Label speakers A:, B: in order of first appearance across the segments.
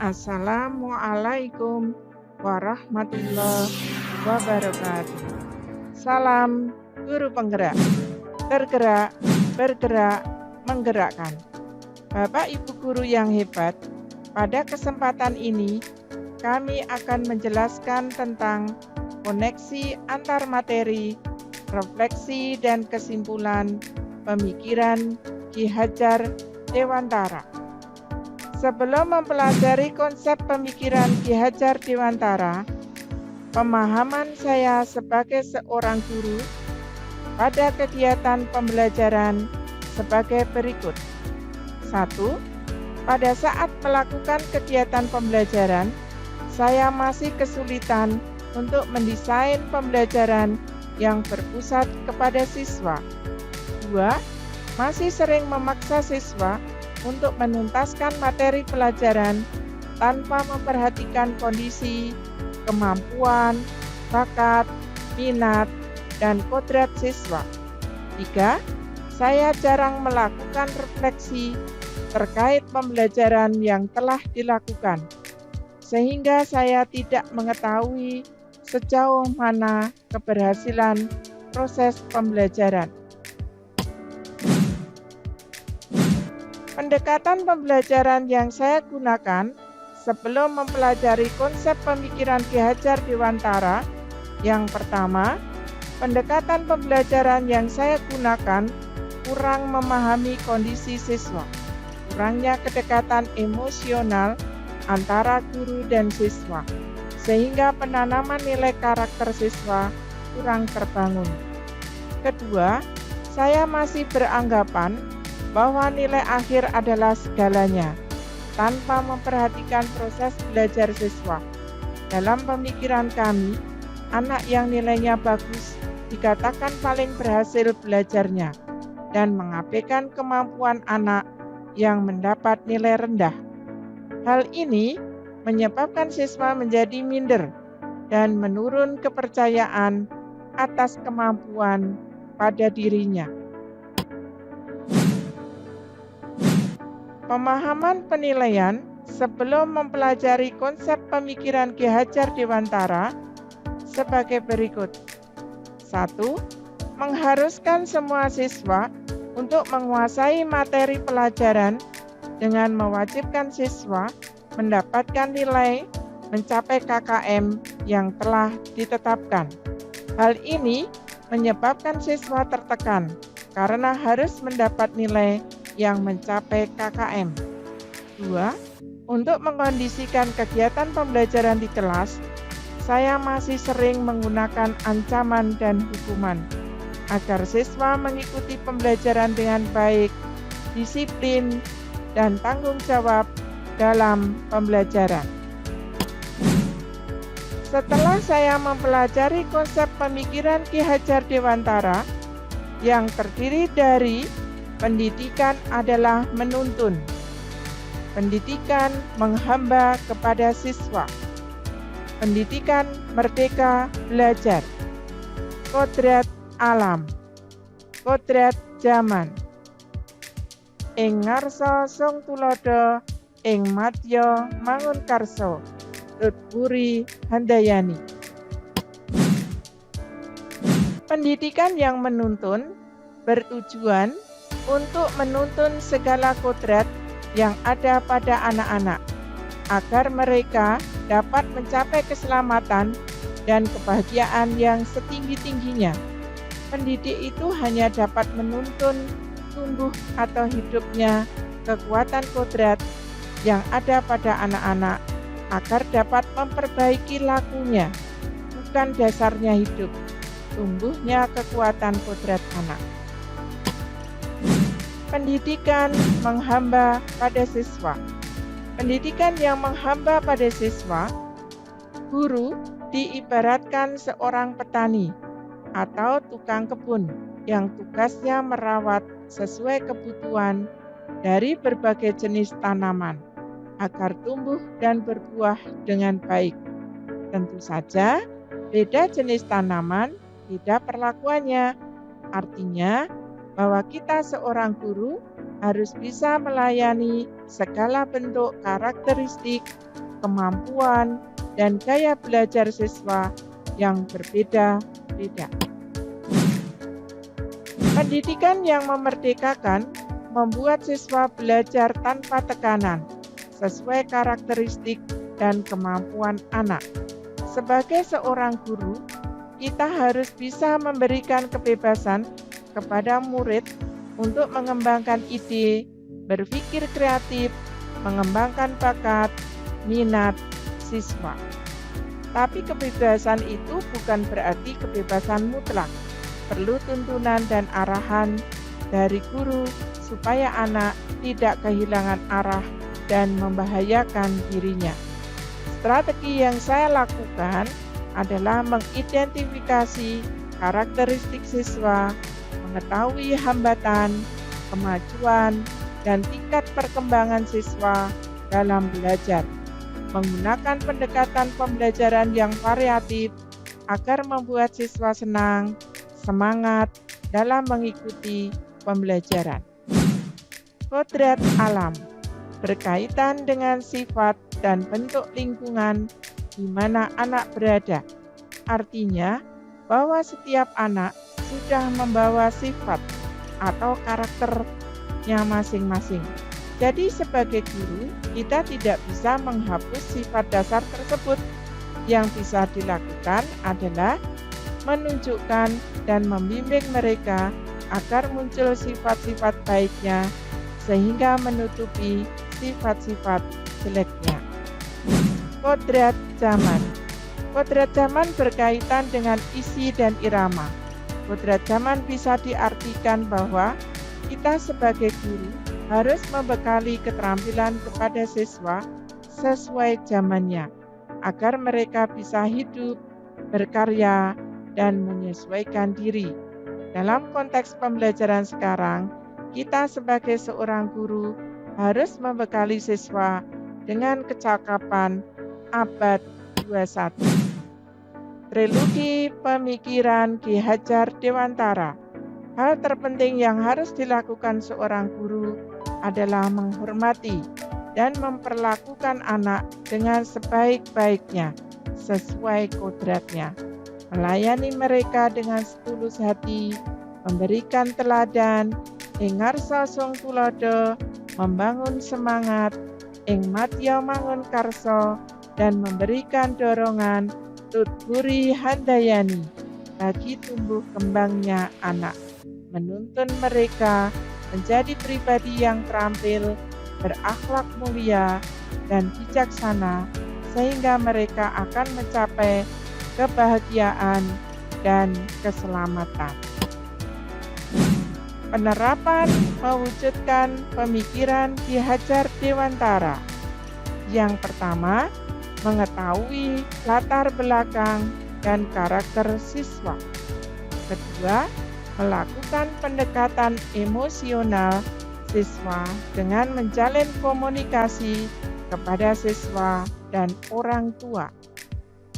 A: Assalamualaikum warahmatullahi wabarakatuh. Salam guru penggerak, tergerak, bergerak, menggerakkan. Bapak Ibu guru yang hebat, pada kesempatan ini kami akan menjelaskan tentang koneksi antar materi, refleksi dan kesimpulan pemikiran Ki Hajar Dewantara. Sebelum mempelajari konsep pemikiran Ki Hajar Dewantara, pemahaman saya sebagai seorang guru pada kegiatan pembelajaran sebagai berikut. 1. Pada saat melakukan kegiatan pembelajaran, saya masih kesulitan untuk mendesain pembelajaran yang berpusat kepada siswa. 2. Masih sering memaksa siswa untuk menuntaskan materi pelajaran tanpa memperhatikan kondisi, kemampuan, bakat, minat, dan kodrat siswa. 3. Saya jarang melakukan refleksi terkait pembelajaran yang telah dilakukan, sehingga saya tidak mengetahui sejauh mana keberhasilan proses pembelajaran. Pendekatan pembelajaran yang saya gunakan sebelum mempelajari konsep pemikiran Ki Hajar Dewantara. Yang pertama, pendekatan pembelajaran yang saya gunakan kurang memahami kondisi siswa. Kurangnya kedekatan emosional antara guru dan siswa, sehingga penanaman nilai karakter siswa kurang terbangun. Kedua, saya masih beranggapan bahwa nilai akhir adalah segalanya, tanpa memperhatikan proses belajar siswa. Dalam pemikiran kami, anak yang nilainya bagus dikatakan paling berhasil belajarnya, dan mengabaikan kemampuan anak yang mendapat nilai rendah. Hal ini menyebabkan siswa menjadi minder dan menurun kepercayaan atas kemampuan pada dirinya. Pemahaman penilaian sebelum mempelajari konsep pemikiran Ki Hajar Dewantara sebagai berikut. 1. Mengharuskan semua siswa untuk menguasai materi pelajaran dengan mewajibkan siswa mendapatkan nilai mencapai KKM yang telah ditetapkan. Hal ini menyebabkan siswa tertekan karena harus mendapat nilai yang mencapai KKM. 2. Untuk mengkondisikan kegiatan pembelajaran di kelas, saya masih sering menggunakan ancaman dan hukuman agar siswa mengikuti pembelajaran dengan baik, disiplin, dan tanggung jawab dalam pembelajaran. Setelah saya mempelajari konsep pemikiran Ki Hajar Dewantara yang terdiri dari pendidikan adalah menuntun, pendidikan menghamba kepada siswa, pendidikan merdeka belajar, kodrat alam, kodrat zaman, ing ngarsa sung tulodo, ing madya mangun karso, Tutpuri Handayani. Pendidikan yang menuntun bertujuan untuk menuntun segala kodrat yang ada pada anak-anak, agar mereka dapat mencapai keselamatan dan kebahagiaan yang setinggi-tingginya. Pendidik itu hanya dapat menuntun tumbuh atau hidupnya kekuatan kodrat yang ada pada anak-anak, agar dapat memperbaiki lakunya, bukan dasarnya hidup, tumbuhnya kekuatan kodrat anak. Pendidikan menghamba pada siswa. Pendidikan yang menghamba pada siswa, guru diibaratkan seorang petani atau tukang kebun yang tugasnya merawat sesuai kebutuhan dari berbagai jenis tanaman agar tumbuh dan berbuah dengan baik. Tentu saja, beda jenis tanaman, beda perlakuannya. Artinya, bahwa kita seorang guru harus bisa melayani segala bentuk karakteristik, kemampuan, dan gaya belajar siswa yang berbeda-beda. Pendidikan yang memerdekakan membuat siswa belajar tanpa tekanan, sesuai karakteristik dan kemampuan anak. Sebagai seorang guru, kita harus bisa memberikan kebebasan kepada murid untuk mengembangkan ide, berpikir kreatif, mengembangkan bakat, minat siswa. Tapi kebebasan itu bukan berarti kebebasan mutlak. Perlu tuntunan dan arahan dari guru supaya anak tidak kehilangan arah dan membahayakan dirinya. Strategi yang saya lakukan adalah mengidentifikasi karakteristik siswa, mengetahui hambatan, kemajuan, dan tingkat perkembangan siswa dalam belajar, menggunakan pendekatan pembelajaran yang variatif agar membuat siswa senang, semangat dalam mengikuti pembelajaran. Kodrat alam berkaitan dengan sifat dan bentuk lingkungan di mana anak berada. Artinya bahwa setiap anak sudah membawa sifat atau karakternya masing-masing. Jadi sebagai guru, kita tidak bisa menghapus sifat dasar tersebut. Yang bisa dilakukan adalah menunjukkan dan membimbing mereka agar muncul sifat-sifat baiknya sehingga menutupi sifat-sifat jeleknya. Kodrat zaman. Kodrat zaman berkaitan dengan isi dan irama. Kodrat zaman bisa diartikan bahwa kita sebagai guru harus membekali keterampilan kepada siswa sesuai zamannya, agar mereka bisa hidup, berkarya, dan menyesuaikan diri. Dalam konteks pembelajaran sekarang, kita sebagai seorang guru harus membekali siswa dengan kecakapan abad 21. Trilogi pemikiran Ki Hajar Dewantara. Hal terpenting yang harus dilakukan seorang guru adalah menghormati dan memperlakukan anak dengan sebaik-baiknya, sesuai kodratnya. Melayani mereka dengan setulus hati, memberikan teladan, ing ngarsa sung tulodo, membangun semangat, ing madya mangun karso, dan memberikan dorongan tutburi handayani bagi tumbuh kembangnya anak, menuntun mereka menjadi pribadi yang terampil, berakhlak mulia, dan bijaksana, sehingga mereka akan mencapai kebahagiaan dan keselamatan. Penerapan mewujudkan pemikiran Ki Hajar Dewantara. Yang pertama, mengetahui latar belakang dan karakter siswa. Kedua, melakukan pendekatan emosional siswa dengan menjalin komunikasi kepada siswa dan orang tua.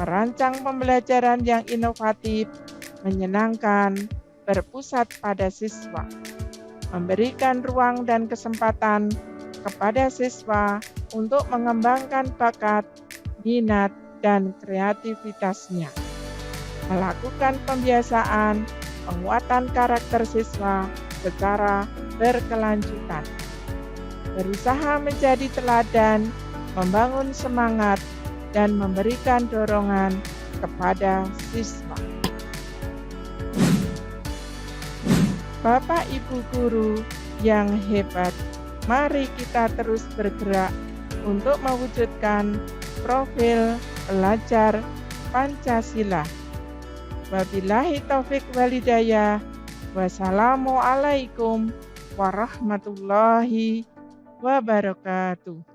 A: Merancang pembelajaran yang inovatif, menyenangkan, berpusat pada siswa. Memberikan ruang dan kesempatan kepada siswa untuk mengembangkan bakat, minat, dan kreativitasnya. Melakukan pembiasaan, penguatan karakter siswa secara berkelanjutan. Berusaha menjadi teladan, membangun semangat, dan memberikan dorongan kepada siswa. Bapak Ibu guru yang hebat, mari kita terus bergerak untuk mewujudkan profil pelajar Pancasila. Wabillahi taufik walhidayah. Wassalamualaikum warahmatullahi wabarakatuh.